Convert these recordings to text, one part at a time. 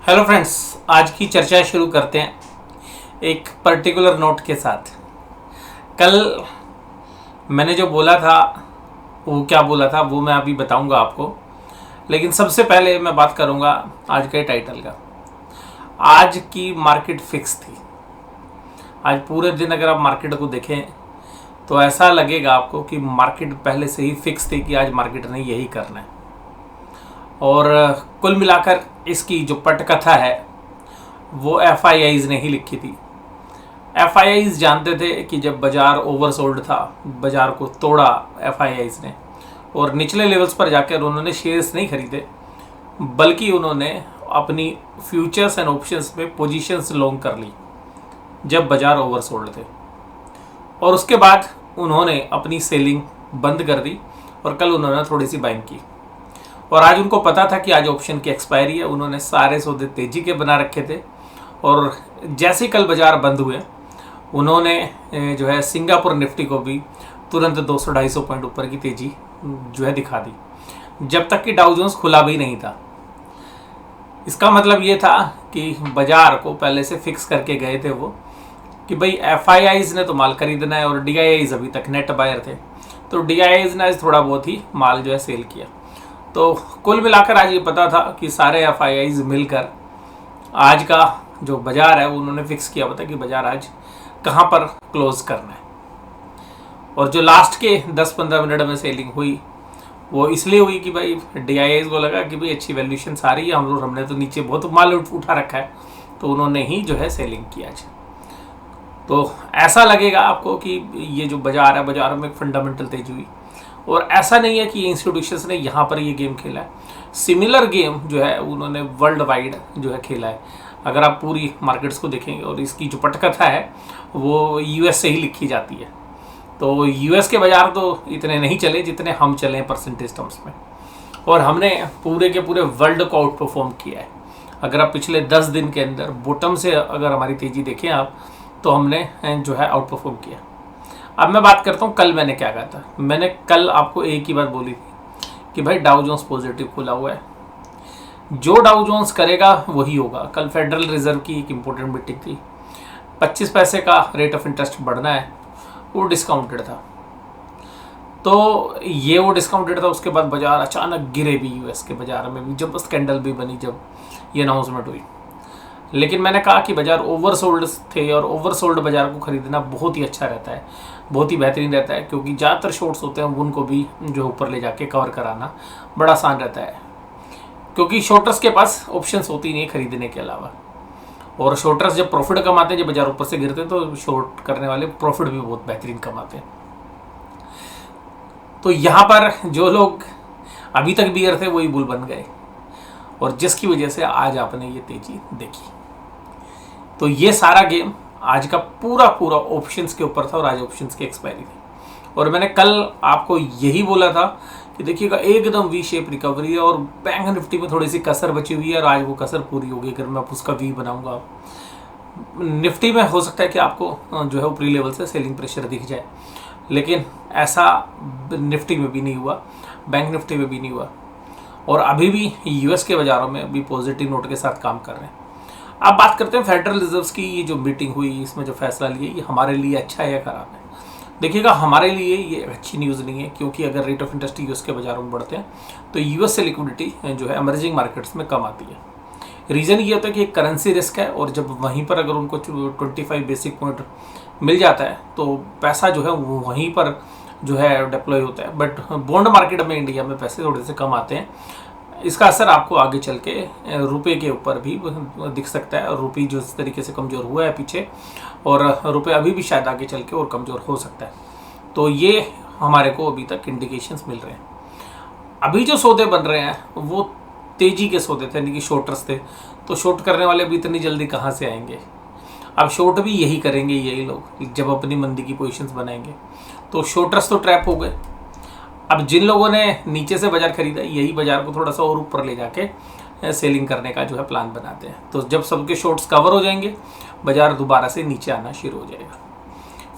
Hello friends, आज की चर्चा शुरू करते हैं एक पर्टिकुलर नोट के साथ। कल मैंने जो बोला था वो क्या बोला था वो मैं अभी बताऊंगा आपको, लेकिन सबसे पहले मैं बात करूंगा आज के टाइटल का। आज की मार्केट फिक्स थी। आज पूरे दिन अगर आप मार्केट को देखें तो ऐसा लगेगा आपको कि मार्केट पहले से ही फिक्स थी कि आज मार्केट ने यही करना है। और कुल मिलाकर इसकी जो पटकथा है वो एफआईआईज ने ही लिखी थी। एफआईआईज जानते थे कि जब बाजार ओवरसोल्ड था, बाजार को तोड़ा एफआईआईज ने और निचले लेवल्स पर जाकर उन्होंने शेयर्स नहीं खरीदे, बल्कि उन्होंने अपनी फ्यूचर्स एंड ऑप्शंस में पोजीशंस लॉन्ग कर ली जब बाजार ओवरसोल्ड थे। और उसके बाद उन्होंने अपनी सेलिंग बंद कर दी और कल उन्होंने थोड़ी सी बाइंग की। और आज उनको पता था कि आज ऑप्शन की एक्सपायरी है। उन्होंने सारे सौदे तेजी के बना रखे थे और जैसे ही कल बाजार बंद हुए उन्होंने जो है सिंगापुर निफ्टी को भी तुरंत 200-250 पॉइंट ऊपर की तेजी जो है दिखा दी, जब तक कि डाउ जोन्स खुला भी नहीं था। इसका मतलब ये था कि बाजार को पहले से फिक्स करके गए थे वो कि भाई एफआईआईज ने तो माल खरीदना है और डीआईआईज अभी तक नेट बायर थे, तो डीआईआईज ने थोड़ा बहुत ही माल जो है सेल किया। तो कुल मिलाकर आज ये पता था कि सारे एफआईआईज मिलकर आज का जो बाजार है वो उन्होंने फिक्स किया हुआ था कि बाजार आज कहाँ पर क्लोज करना है। और जो लास्ट के 10-15 मिनट में सेलिंग हुई वो इसलिए हुई कि भाई डीआईआईज को लगा कि भाई अच्छी वैल्यूएशन आ रही है, हमने तो नीचे बहुत माल उठा रखा है, तो उन्होंने ही जो है सेलिंग किया आज। तो ऐसा लगेगा आपको कि ये जो बाजार है, बाजार में एक फंडामेंटल तेजी हुई। और ऐसा नहीं है कि इंस्टीट्यूशंस ने यहाँ पर ये गेम खेला है, सिमिलर गेम जो है उन्होंने वर्ल्ड वाइड जो है खेला है। अगर आप पूरी मार्केट्स को देखेंगे और इसकी जो पटकथा है वो यूएस से ही लिखी जाती है। तो यूएस के बाजार तो इतने नहीं चले जितने हम चले हैं परसेंटेज टर्म्स में, और हमने पूरे के पूरे वर्ल्ड को आउट परफॉर्म किया है। अगर आप पिछले 10 दिन के अंदर बॉटम से अगर हमारी तेज़ी देखें आप, तो हमने जो है आउट परफॉर्म किया। अब मैं बात करता हूँ कल मैंने क्या कहा था। मैंने कल आपको एक ही बात बोली थी कि भाई डाउ जोन्स पॉजिटिव खुला हुआ है, जो डाउ जोन्स करेगा वही होगा। कल फेडरल रिजर्व की एक इम्पोर्टेंट मीटिंग थी, 25 पैसे का रेट ऑफ इंटरेस्ट बढ़ना है, वो डिस्काउंटेड था। तो ये वो डिस्काउंटेड था, उसके बाद बाजार अचानक गिरे भी, यूएस के बाजार में भी जब स्कैंडल भी बनी जब ये अनाउंसमेंट हुई। लेकिन मैंने कहा कि बाजार ओवरसोल्ड थे और ओवरसोल्ड बाजार को खरीदना बहुत ही अच्छा रहता है, बहुत ही बेहतरीन रहता है, क्योंकि ज़्यादातर शॉर्ट्स होते हैं उनको भी जो ऊपर ले जाके कवर कराना बड़ा आसान रहता है, क्योंकि शॉर्टर्स के पास ऑप्शंस होती नहीं खरीदने के अलावा। और शॉर्टर्स जब प्रॉफिट कमाते हैं, जब बाजार ऊपर से गिरते हैं, तो शॉर्ट करने वाले प्रॉफिट भी बहुत बेहतरीन कमाते हैं। तो यहाँ पर जो लोग अभी तक बियर थे वही बुल बन गए, और जिसकी वजह से आज आपने ये तेजी देखी। तो ये सारा गेम आज का पूरा ऑप्शंस के ऊपर था और आज ऑप्शंस की एक्सपायरी थी। और मैंने कल आपको यही बोला था कि देखिएगा एकदम वी शेप रिकवरी है और बैंक निफ्टी में थोड़ी सी कसर बची हुई है और आज वो कसर पूरी होगी। अगर मैं उसका वी बनाऊंगा, निफ्टी में हो सकता है कि आपको जो है ऊपरी लेवल से सेलिंग प्रेशर दिख जाए, लेकिन ऐसा निफ्टी में भी नहीं हुआ, बैंक निफ्टी में भी नहीं हुआ। और अभी भी यूएस के बाजारों में अभी पॉजिटिव नोट के साथ काम कर रहे हैं। अब बात करते हैं फेडरल रिजर्व की। ये जो मीटिंग हुई, इसमें जो फैसला लिया, ये हमारे लिए अच्छा है या खराब है? देखिएगा, हमारे लिए ये अच्छी न्यूज़ नहीं है, क्योंकि अगर रेट ऑफ इंटरेस्ट यूएस के बाजारों में बढ़ते हैं तो यूएस से लिक्विडिटी जो है इमर्जिंग मार्केट्स में कम आती है। रीज़न ये होता है कि एक करेंसी रिस्क है, और जब वहीं पर अगर उनको 25 बेसिक पॉइंट मिल जाता है तो पैसा जो है वो वहीं पर जो है डिप्लॉय होता है। बट बॉन्ड मार्केट में इंडिया में पैसे थोड़े से कम आते हैं। इसका असर आपको आगे चल के रुपये के ऊपर भी दिख सकता है। रुपये जो इस तरीके से कमज़ोर हुआ है पीछे, और रुपये अभी भी शायद आगे चल के और कमज़ोर हो सकता है। तो ये हमारे को अभी तक इंडिकेशंस मिल रहे हैं। अभी जो सौदे बन रहे हैं वो तेज़ी के सौदे थे, यानी कि शॉर्टर्स थे। तो शॉर्ट करने वाले भी इतनी जल्दी कहाँ से आएंगे? अब शॉर्ट भी यही करेंगे, यही लोग जब अपनी मंदी की पोजीशंस बनाएंगे। तो शॉर्टर्स तो ट्रैप हो गए। अब जिन लोगों ने नीचे से बाजार खरीदा, यही बाजार को थोड़ा सा और ऊपर ले जाके सेलिंग करने का जो है प्लान बनाते हैं। तो जब सबके शॉर्ट्स कवर हो जाएंगे, बाजार दोबारा से नीचे आना शुरू हो जाएगा।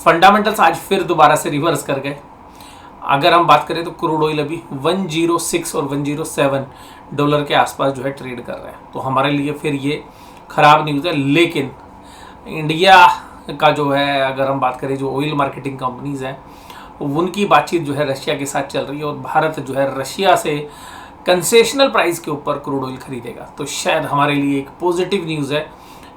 फंडामेंटल्स आज फिर दोबारा से रिवर्स कर गए। अगर हम बात करें तो क्रूड ऑयल अभी 106 और 107 डॉलर के आसपास जो है ट्रेड कर रहे हैं। तो हमारे लिए फिर ये ख़राब न्यूज़ है। लेकिन इंडिया का जो है, अगर हम बात करें जो ऑयल मार्केटिंग कंपनीज़ हैं, उनकी बातचीत जो है रशिया के साथ चल रही है और भारत जो है रशिया से कंसेशनल प्राइस के ऊपर क्रूड ऑयल खरीदेगा। तो शायद हमारे लिए एक पॉजिटिव न्यूज़ है।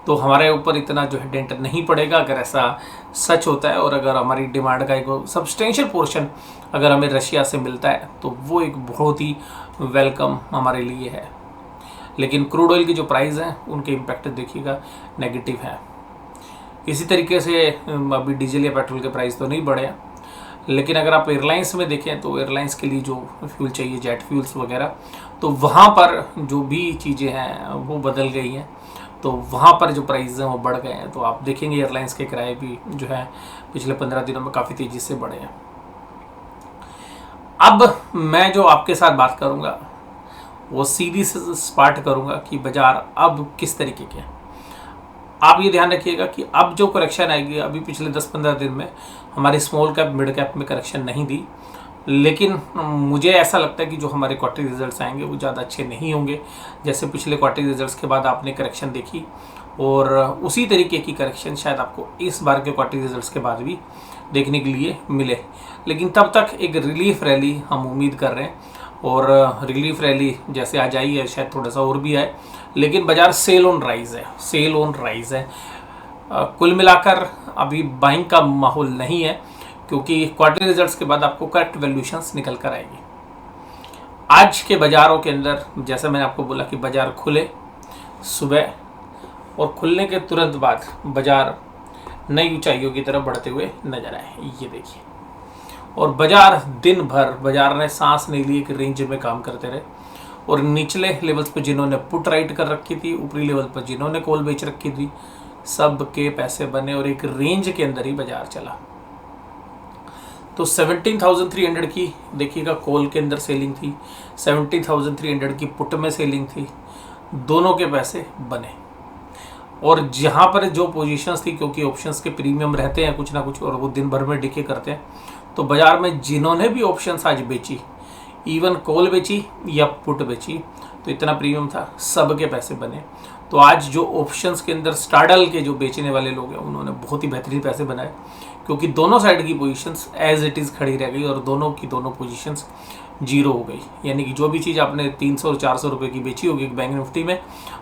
तो हमारे ऊपर इतना जो है डेंट नहीं पड़ेगा अगर ऐसा सच होता है, और अगर हमारी डिमांड का एक सब्सटेंशियल पोर्शन अगर हमें रशिया से मिलता है तो वो एक बहुत ही वेलकम हमारे लिए है। लेकिन क्रूड ऑयल की जो प्राइस हैं उनके इम्पैक्ट देखिएगा नेगेटिव है। इसी तरीके से अभी डीजल या पेट्रोल के प्राइस तो नहीं बढ़े हैं, लेकिन अगर आप एयरलाइंस में देखें तो एयरलाइंस के लिए जो फ्यूल चाहिए, जेट फ्यूल्स वगैरह, तो वहाँ पर जो भी चीज़ें हैं वो बदल गई हैं। तो वहाँ पर जो प्राइस हैं वो बढ़ गए हैं। तो आप देखेंगे एयरलाइंस के किराए भी जो है पिछले 15 दिनों में काफ़ी तेज़ी से बढ़े हैं। अब मैं जो आपके साथ बात करूँगा वो सीधी से स्टार्ट करूँगा कि बाज़ार अब किस तरीके के हैं। आप ये ध्यान रखिएगा कि अब जो करेक्शन आएगी, अभी पिछले 10-15 दिन में हमारी स्मॉल कैप मिड कैप में करेक्शन नहीं दी, लेकिन मुझे ऐसा लगता है कि जो हमारे क्वार्टरली रिजल्ट्स आएंगे वो ज़्यादा अच्छे नहीं होंगे। जैसे पिछले क्वार्टरली रिजल्ट्स के बाद आपने करेक्शन देखी, और उसी तरीके की करेक्शन शायद आपको इस बार के क्वार्टरली रिजल्ट्स के बाद भी देखने के लिए मिले। लेकिन तब तक एक रिलीफ रैली हम उम्मीद कर रहे हैं, और रिलीफ रैली जैसे आ जाई है शायद थोड़ा सा और भी आए, लेकिन बाज़ार सेल ऑन राइज है, सेल ऑन राइज है। कुल मिलाकर अभी बाइंग का माहौल नहीं है, क्योंकि क्वार्टरली रिजल्ट्स के बाद आपको करेक्ट वैल्यूएशंस निकल कर आएगी। आज के बाज़ारों के अंदर जैसे मैंने आपको बोला कि बाज़ार खुले सुबह, और खुलने के तुरंत बाद बाज़ार नई ऊंचाइयों की तरफ बढ़ते हुए नजर आए। ये देखिए, और बाज़ार दिन भर बाज़ार ने सांस नहीं ली, एक रेंज में काम करते रहे, और निचले लेवल्स पर जिन्होंने पुट राइट कर रखी थी, ऊपरी लेवल पर जिन्होंने कॉल बेच रखी थी, सब के पैसे बने और एक रेंज के अंदर ही बाज़ार चला। तो 17,300 की देखिएगा कॉल के अंदर सेलिंग थी, 17,300 की पुट में सेलिंग थी, दोनों के पैसे बने। और जहाँ पर जो पोजीशंस थी, क्योंकि ऑप्शंस के प्रीमियम रहते हैं कुछ ना कुछ और वो दिन भर में डिके करते हैं, तो बाज़ार में जिन्होंने भी ऑप्शंस आज बेची, इवन कॉल बेची या पुट बेची, तो इतना प्रीमियम था, सब के पैसे बने। तो आज जो ऑप्शंस के अंदर स्टार्डल के जो बेचने वाले लोग हैं उन्होंने बहुत ही बेहतरीन पैसे बनाए, क्योंकि दोनों साइड की पोजीशंस एज इट इज़ खड़ी रह गई और दोनों की दोनों पोजीशंस जीरो हो गई। यानी कि जो भी चीज़ आपने 300 और 400 रुपये की बेची होगी बैंक निफ्टी में,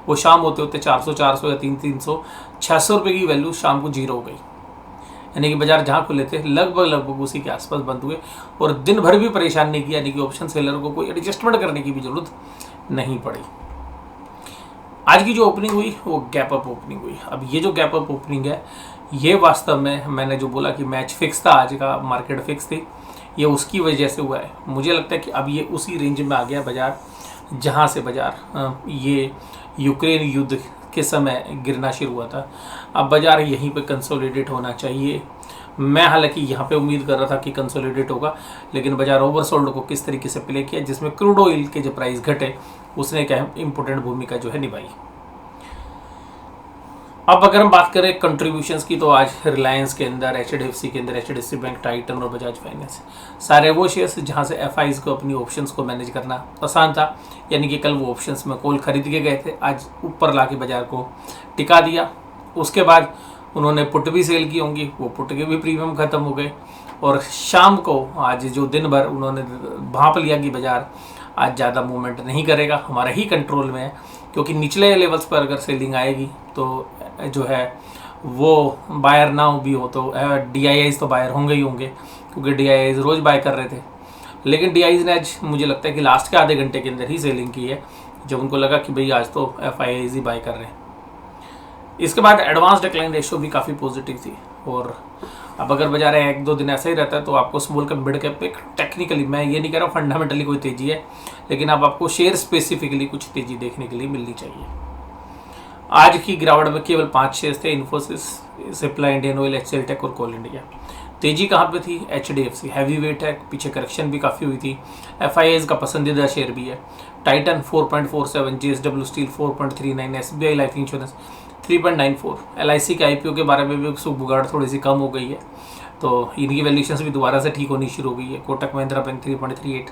वो शाम होते होते 400 या 300 600 रुपये की वैल्यू शाम को जीरो हो गई। यानी कि बाजार जहाँ खुले थे लगभग उसी के आसपास बंद हुए, और दिन भर भी परेशान नहीं किया। यानी कि ऑप्शन सेलर को कोई एडजस्टमेंट करने की भी जरूरत नहीं पड़ी। आज की जो ओपनिंग हुई वो गैप अप ओपनिंग हुई। अब ये जो गैप अप ओपनिंग है, ये वास्तव में मैंने जो बोला कि मैच फिक्स था, आज का मार्केट फिक्स थी, ये उसकी वजह से हुआ है। मुझे लगता है कि अब ये उसी रेंज में आ गया बाज़ार जहाँ से बाज़ार ये यूक्रेन युद्ध के समय गिरना शुरू हुआ था। अब बाज़ार यहीं पे कंसोलिडेट होना चाहिए। मैं हालांकि यहाँ पे उम्मीद कर रहा था कि कंसोलिडेट होगा, लेकिन बाज़ार ओवरसोल्ड को किस तरीके से प्ले किया, जिसमें क्रूड ऑयल के जो प्राइस घटे, उसने एक इम्पोर्टेंट भूमिका जो है निभाई। अब अगर हम बात करें कंट्रीब्यूशंस की, तो आज रिलायंस के अंदर, एचडीएफसी के अंदर, एचडीएफसी बैंक, टाइटन और बजाज फाइनेंस, सारे वो शेयर्स जहां से एफआईज को अपनी ऑप्शंस को मैनेज करना आसान था। यानी कि कल वो ऑप्शंस में कॉल खरीद के गए थे, आज ऊपर ला के बाजार को टिका दिया। उसके बाद उन्होंने पुट भी सेल की होंगी, वो पुट के भी प्रीमियम खत्म हो गए, और शाम को आज जो दिन भर उन्होंने भांप लिया कि बाजार आज ज़्यादा मूवमेंट नहीं करेगा, हमारे ही कंट्रोल में है, क्योंकि निचले लेवल्स पर अगर सेलिंग आएगी तो जो है वो बायर ना भी हो तो डीआईआईज तो बायर होंगे ही होंगे, क्योंकि डीआईआईज रोज़ बाय कर रहे थे। लेकिन डीआईआईज ने आज मुझे लगता है कि लास्ट के आधे घंटे के अंदर ही सेलिंग की है, जब उनको लगा कि भाई आज तो एफआईआईज ही बाय कर रहे हैं। इसके बाद एडवांस डिक्लाइन रेशियो भी काफ़ी पॉजिटिव थी। और अब अगर बाजार 1-2 दिन ऐसा ही रहता है तो आपको स्मॉल कैप मिड कैप पे टेक्निकली, मैं ये नहीं कह रहा हूँ फंडामेंटली कोई तेज़ी है, लेकिन अब आपको शेयर स्पेसिफिकली कुछ तेज़ी देखने के लिए मिलनी चाहिए। आज की गिरावट में केवल 5 शेयर्स थे, Infosys, Cipla, Indian Oil, HCL Tech और कोल इंडिया। तेजी कहाँ पे थी? एचडीएफसी हैवी वेट है, पीछे करेक्शन भी काफ़ी हुई थी। एफआईआईज का पसंदीदा शेयर भी है। Titan 4.47, JSW steel 4.39, SBI life insurance 3.94। LIC के आईपीओ के बारे में भी सुबुगाड़ थोड़ी सी कम हो गई है, तो इनकी वैल्यूएशंस भी दोबारा से ठीक होनी शुरू हो गई है। कोटक महिंद्रा बैंक 3.38,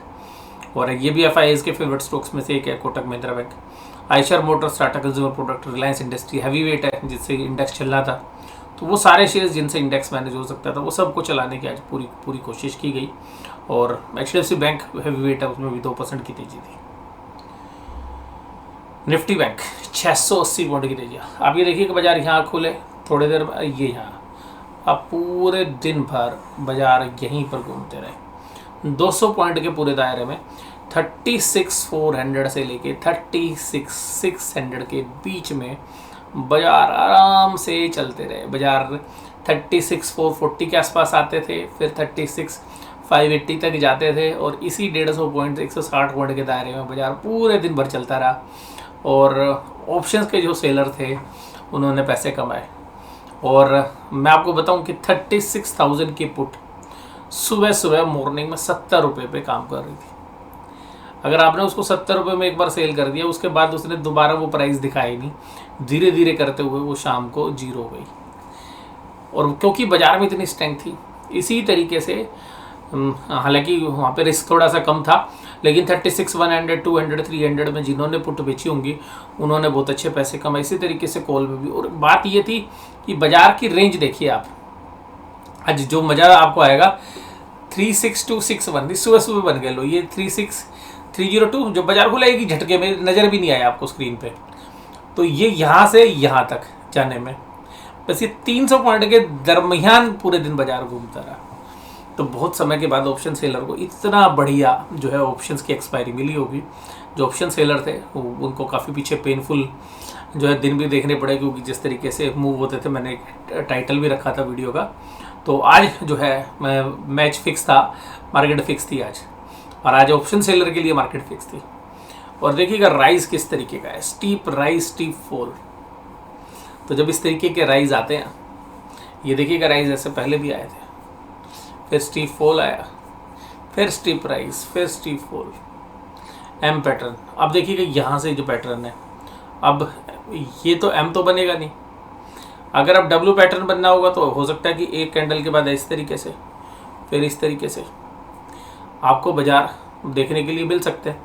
और ये भी एफआईआईज के फेवरेट स्टॉक्स में से एक है, Kotak Mahindra bank. Eicher Motors, Tata consumer product, Reliance industry heavy weight है जिससे इंडेक्स चल रहा था। तो वो सारे शेयर्स जिनसे इंडेक्स मैनेज हो सकता था वो सबको चलाने की आज पूरी कोशिश की गई। और एचडीएफसी बैंक हैवी वेट है, उसमें भी 2% की तेजी थी। निफ्टी बैंक 680 पॉइंट की तेजी। आप ये देखिए कि बाजार यहाँ खुले थोड़ी देर, ये यहाँ अब पूरे दिन भर बाजार यहीं पर घूमते रहे 200 पॉइंट के पूरे दायरे में। 36,400 से लेके 36,600 के बीच में बाजार आराम से चलते रहे। बाजार 36,440 के आसपास आते थे, फिर 36,580 तक जाते थे, और इसी 150 पॉइंट 160 पॉइंट के दायरे में बाजार पूरे दिन भर चलता रहा। और ऑप्शंस के जो सेलर थे उन्होंने पैसे कमाए। और मैं आपको बताऊं कि 36,000 की पुट सुबह सुबह मॉर्निंग में 70 रुपये पे काम कर रही थी। अगर आपने उसको 70 रुपये में एक बार सेल कर दिया, उसके बाद उसने दोबारा वो प्राइस दिखाई नहीं, धीरे धीरे करते हुए वो शाम को जीरो हो गई। और क्योंकि बाजार में इतनी स्ट्रेंथ थी, इसी तरीके से हालांकि वहाँ पे रिस्क थोड़ा सा कम था, लेकिन 36,100, 200, 300 में जिन्होंने पुट बेची होंगी उन्होंने बहुत अच्छे पैसे कमाए। इसी तरीके से कॉल में भी। और बात ये थी कि बाजार की रेंज देखिए आप, आज जो मज़ा आपको आएगा 36,261 सुबह सुबह बन गए लो, ये 36,302 जो बाजार खुलेगी झटके में नज़र भी नहीं आया आपको स्क्रीन पे। तो ये यहाँ से यहाँ तक जाने में बस ये 300 पॉइंट के दरमियान पूरे दिन बाजार घूमता रहा। तो बहुत समय के बाद ऑप्शन सेलर को इतना बढ़िया जो है ऑप्शंस की एक्सपायरी मिली होगी। जो ऑप्शन सेलर थे उनको काफ़ी पीछे पेनफुल जो है दिन भी देखने पड़े, क्योंकि जिस तरीके से मूव होते थे, मैंने एक टाइटल भी रखा था वीडियो का। तो आज जो है मैच फिक्स था, मार्केट फिक्स थी आज, और आज ऑप्शन सेलर के लिए मार्केट फिक्स थी। और देखिएगा राइज किस तरीके का है, स्टीप राइज स्टीप फॉल। तो जब इस तरीके के राइज आते हैं, ये देखिएगा राइज ऐसे पहले भी आए थे, फिर स्टीप फॉल आया, फिर स्टीप राइज, फिर स्टीप फॉल, एम पैटर्न। अब देखिएगा यहाँ से जो पैटर्न है, अब ये तो एम तो बनेगा नहीं। अगर अब डब्ल्यू पैटर्न बनना होगा तो हो सकता है कि एक कैंडल के बाद इस तरीके से, फिर इस तरीके से आपको बाजार देखने के लिए मिल सकते हैं।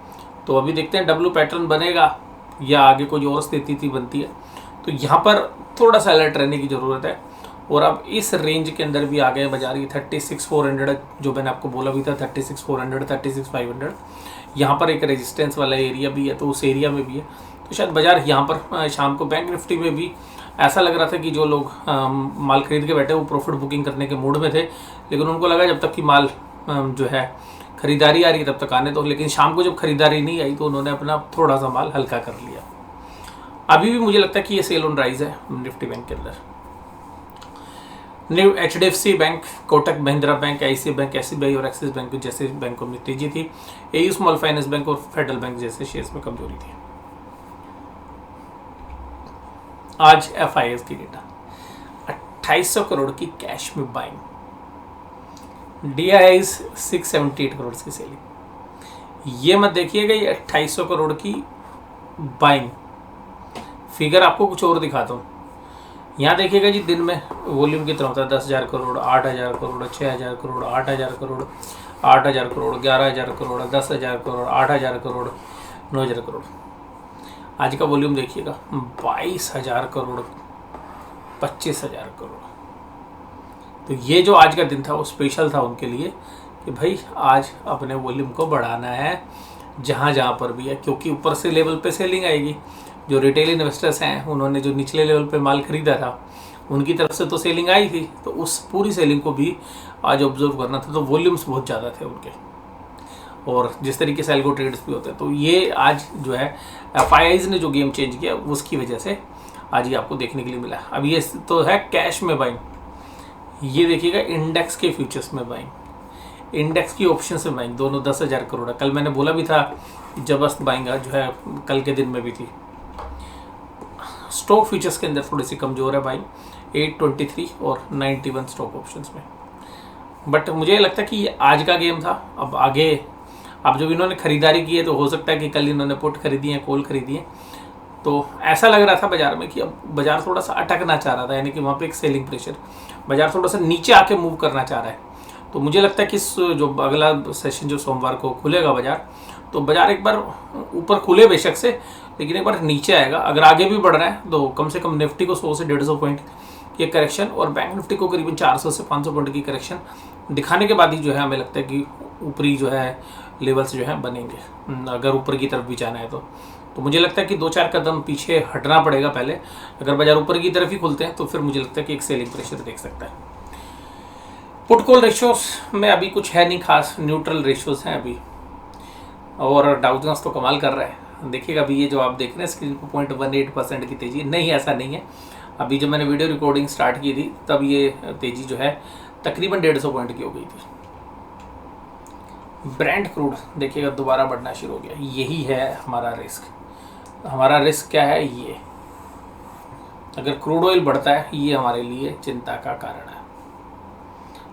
तो अभी देखते हैं डब्ल्यू पैटर्न बनेगा या आगे कोई और स्थिति बनती है। तो यहाँ पर थोड़ा सा अलर्ट रहने की ज़रूरत है। और अब इस रेंज के अंदर भी आ गए बाजार, ये 36,400 जो मैंने आपको बोला भी था, 36,400, 36,500, यहाँ पर एक रेजिस्टेंस वाला एरिया भी है, तो उस एरिया में भी है। तो शायद बाजार यहाँ पर शाम को बैंक निफ्टी में भी ऐसा लग रहा था कि जो लोग माल खरीद के बैठे वो प्रॉफिट बुकिंग करने के मूड में थे, लेकिन उनको लगा जब तक कि माल जो है खरीदारी आ रही है तब तक आने दो। लेकिन शाम को जब खरीदारी नहीं आई तो उन्होंने अपना थोड़ा सा माल हल्का कर लिया। अभी भी मुझे लगता है कि ये सेल ऑन राइज है निफ्टी बैंक के अंदर। New HDFC bank, Kotak Mahindra bank, ICICI bank, SBI और एक्सिस बैंक जैसे बैंकों में तेजी थी। एयू स्मॉल फाइनेंस बैंक और फेडरल बैंक जैसे शेयर्स में कमजोरी थी। आज एफआईआईज की डेटा 2800 करोड़ की कैश में बाइंग, डीआईआईज 678 करोड़ की सेलिंग। ये मत देखिएगा ये 2800 करोड़ की बाइंग फिगर, आपको कुछ और दिखाता हूँ। यहाँ देखिएगा जी दिन में वॉल्यूम कितना होता है, 10,000 करोड़, 8,000 करोड़, 6,000 करोड़, 8,000 करोड़, 8,000 करोड़, 11,000 करोड़, 10,000 करोड़, 8,000 करोड़, 9,000 करोड़। आज का वॉल्यूम देखिएगा 22,000 करोड़, 25,000 करोड़। तो ये जो आज का दिन था वो स्पेशल था उनके लिए कि भाई आज अपने वॉल्यूम को बढ़ाना है जहाँ जहाँ पर भी है, क्योंकि ऊपर से लेवल पे सेलिंग आएगी। जो रिटेल इन्वेस्टर्स हैं उन्होंने जो निचले लेवल पे माल खरीदा था उनकी तरफ से तो सेलिंग आई थी, तो उस पूरी सेलिंग को भी आज ऑब्जर्व करना था। तो वॉल्यूम्स बहुत ज़्यादा थे उनके, और जिस तरीके से एल्गो ट्रेड्स भी होते हैं, तो ये आज जो है एफआईआईज ने जो गेम चेंज किया उसकी वजह से आज ये आपको देखने के लिए मिला। अब ये तो है कैश में बाइंग, ये देखिएगा इंडेक्स के फ्यूचर्स में बाइंग, इंडेक्स की ऑप्शन से बाइंग, दोनों 10,000 करोड़ है। कल मैंने बोला भी था जबरदस्त बाइंग जो है कल के दिन में भी थी। स्टॉक फ्यूचर्स के अंदर थोड़ी सी कमजोर है बाइंग, 823 और 91 स्टॉक ऑप्शंस में। बट मुझे लगता है कि ये आज का गेम था। अब आगे अब जब इन्होंने खरीदारी की है तो हो सकता है कि कल इन्होंने पुट खरीदी है, कॉल खरीदी है, तो ऐसा लग रहा था बाजार में कि अब बाजार थोड़ा सा अटकना चाह रहा था, यानी कि वहाँ पे एक सेलिंग प्रेशर, बाजार थोड़ा सा नीचे आके मूव करना चाह रहा है। तो मुझे लगता है कि जो अगला सेशन जो सोमवार को खुलेगा बाजार, तो बाजार एक बार ऊपर खुले बेशक से, लेकिन एक बार नीचे आएगा। अगर आगे भी बढ़ रहा है तो कम से कम निफ्टी को 100 से 150 पॉइंट की करेक्शन और बैंक निफ्टी को करीबन 400 से 500 पॉइंट की करेक्शन दिखाने के बाद ही जो है हमें लगता है कि ऊपरी जो है लेवल्स जो है बनेंगे, अगर ऊपर की तरफ भी जाना है तो मुझे लगता है कि 2-4 कदम पीछे हटना पड़ेगा पहले। अगर बाजार ऊपर की तरफ ही खुलते हैं तो फिर मुझे लगता है कि एक सेलिंग प्रेशर देख सकता है। पुट कॉल रेशियोज में अभी कुछ है नहीं खास, न्यूट्रल रेशियोज हैं अभी, और डाउ जोन्स तो कमाल कर रहा है। देखिएगा अभी ये जो आप देख रहे हैं स्क्रीन पर 0.18% की तेजी नहीं, ऐसा नहीं है। अभी जब मैंने वीडियो रिकॉर्डिंग स्टार्ट की थी तब ये तेजी जो है तकरीबन 150 पॉइंट की हो गई थी। ब्रेंट क्रूड देखिएगा दोबारा बढ़ना शुरू हो गया। यही है हमारा रिस्क। हमारा रिस्क क्या है? ये अगर क्रूड ऑयल बढ़ता है ये हमारे लिए चिंता का कारण है।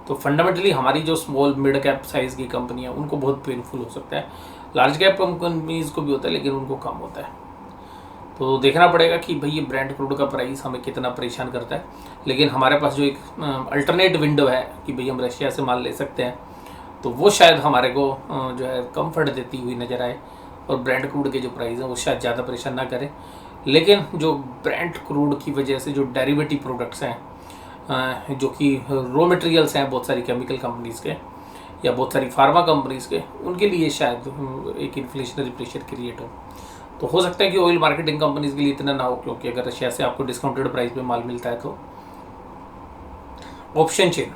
तो फंडामेंटली हमारी जो स्मॉल मिड कैप साइज़ की कंपनी है उनको बहुत पेनफुल हो सकता है। लार्ज कैप कंपनीज को भी होता है लेकिन उनको कम होता है। तो देखना पड़ेगा कि भाई ये ब्रेंट क्रूड का प्राइस हमें कितना परेशान करता है। लेकिन हमारे पास जो एक अल्टरनेट विंडो है कि भाई हम रशिया से माल ले सकते हैं, तो वो शायद हमारे को जो है कंफर्ट देती हुई नज़र आए, और ब्रेंट क्रूड के जो प्राइस हैं वो शायद ज़्यादा परेशान ना करें। लेकिन जो ब्रेंट क्रूड की वजह से जो डेरिवेटिव प्रोडक्ट्स हैं, जो कि रॉ मटेरियल्स हैं बहुत सारी केमिकल कंपनीज़ के या बहुत सारी फार्मा कंपनीज़ के, उनके लिए शायद एक इन्फ्लेशनरी प्रेशर क्रिएट हो सकता है कि ऑयल मार्केटिंग कंपनीज़ के लिए इतना ना हो, क्योंकि अगर रशिया से आपको डिस्काउंटेड प्राइस पे माल मिलता है तो। ऑप्शन चेन,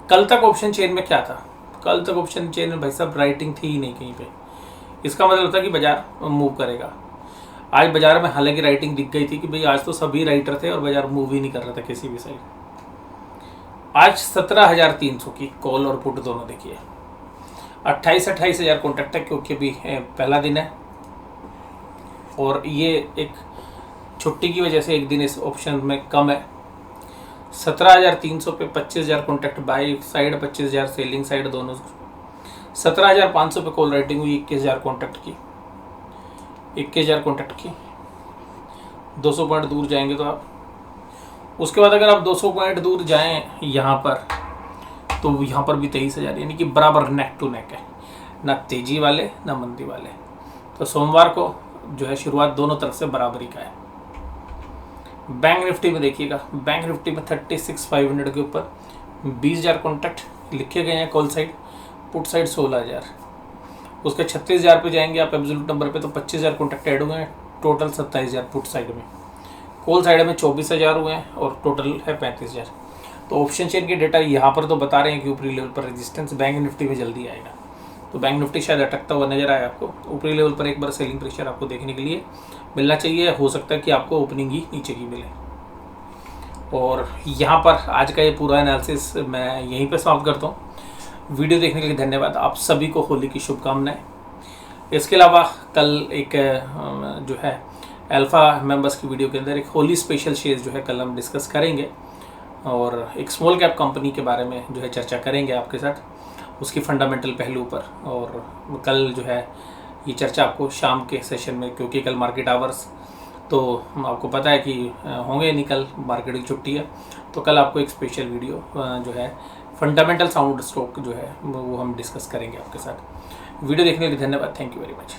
कल तक ऑप्शन चेन में क्या था? कल तक ऑप्शन चेन में भाई साहब राइटिंग थी ही नहीं कहीं पे। इसका मतलब था कि बाजार मूव करेगा। आज बाजार में हालांकि राइटिंग दिख गई थी कि भाई आज तो सभी राइटर थे और बाजार मूव ही नहीं कर रहा था किसी भी साइड। आज 17,300 की कॉल और पुट दोनों देखिए, 28,000 कॉन्ट्रैक्ट है, क्योंकि अभी पहला दिन है और ये एक छुट्टी की वजह से एक दिन इस ऑप्शन में कम है। 17,300 पे 25,000 contract by side, 25,000 selling side दोनों। 17,500 पे कॉल राइटिंग हुई 21,000 कॉन्ट्रैक्ट की, 21,000 कॉन्ट्रैक्ट की। 200 पॉइंट दूर जाएंगे तो आप, उसके बाद अगर आप 200 पॉइंट दूर जाएं यहाँ पर, तो यहाँ पर भी 23,000, यानी कि बराबर नेक टू नेक है, ना तेजी वाले ना मंदी वाले। तो सोमवार को जो है शुरुआत दोनों तरफ से बराबरी का है। बैंक निफ्टी में देखिएगा, बैंक निफ्टी में 36,500 के ऊपर 20,000 कॉन्ट्रैक्ट लिखे गए हैं कॉल साइड, पुट साइड 16,000। उसके 36,000 पे जाएंगे आप एब्सोल्यूट नंबर पे तो 25,000 कॉन्ट्रैक्ट ऐड हुए हैं, टोटल 27,000 पुट साइड में। कॉल साइड में 24,000 हुए हैं और टोटल है 35,000। तो ऑप्शन चेन के डेटा यहाँ पर तो बता रहे हैं कि ऊपरी लेवल पर रेजिस्टेंस बैंक निफ्टी में जल्दी आएगा। तो बैंक निफ्टी शायद अटकता हुआ नजर आए आपको। ऊपरी लेवल पर एक बार सेलिंग प्रेशर आपको देखने के लिए मिलना चाहिए। हो सकता है कि आपको ओपनिंग ही नीचे की मिले। और यहाँ पर आज का ये पूरा एनालिसिस मैं यहीं पे समाप्त करता हूँ। वीडियो देखने के लिए धन्यवाद। आप सभी को होली की शुभकामनाएं। इसके अलावा कल एक जो है अल्फ़ा मेंबर्स की वीडियो के अंदर एक होली स्पेशल शेयर जो है कल हम डिस्कस करेंगे, और एक स्मॉल कैप कंपनी के बारे में जो है चर्चा करेंगे आपके साथ, उसकी फंडामेंटल पहलू पर। और कल जो है ये चर्चा आपको शाम के सेशन में, क्योंकि कल मार्केट आवर्स तो आपको पता है कि होंगे नहीं, कल मार्केट की छुट्टी है, तो कल आपको एक स्पेशल वीडियो जो है फंडामेंटल साउंड स्टॉक जो है वो हम डिस्कस करेंगे आपके साथ। वीडियो देखने के लिए धन्यवाद। Thank you very much.